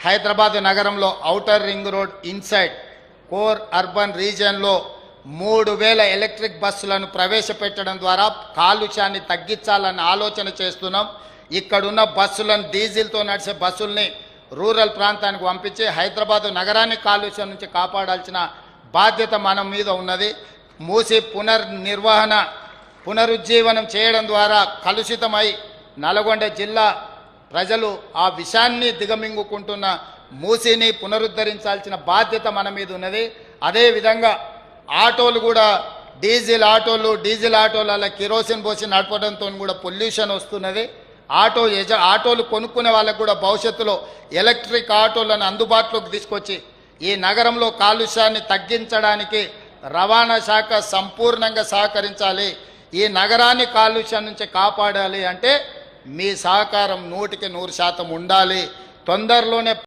హైదరాబాద్ నగరంలో outer ring road inside core urban రీజియన్లో 3000 electric బస్సులను ప్రవేశపెట్టడం ద్వారా కాలుష్యాన్ని తగ్గించాలన్న ఆలోచన చేస్తున్నాం. ఇక్కడున్న బస్సులను డీజిల్తో నడిచే బస్సుల్ని రూరల్ ప్రాంతానికి పంపించి హైదరాబాద్ నగరాన్ని కాలుష్యం నుంచి కాపాడాల్సిన బాధ్యత మన మీద ఉన్నది. మూసి పునరుజ్జీవనం చేయడం ద్వారా కలుషితమై నల్గొండ జిల్లా ప్రజలు ఆ విషాన్ని దిగమింగుకుంటున్న మూసిని పునరుద్ధరించాల్సిన బాధ్యత మన మీద ఉన్నది. అదేవిధంగా ఆటోలు కూడా డీజిల్ ఆటోలలో కిరోసిన్ పోసి నడపడంతో కూడా పొల్యూషన్ వస్తున్నది. ఆటోలు కొనుక్కునే వాళ్ళకు కూడా భవిష్యత్తులో ఎలక్ట్రిక్ ఆటోలను అందుబాటులోకి తీసుకొచ్చి ఈ నగరంలో కాలుష్యాన్ని తగ్గించడానికి రవాణా శాఖ సంపూర్ణంగా సహకరించాలి. ఈ నగరాన్ని కాలుష్యం నుంచి కాపాడాలి అంటే మీ సహకారం 100% ఉండాలి. తొందరలోనే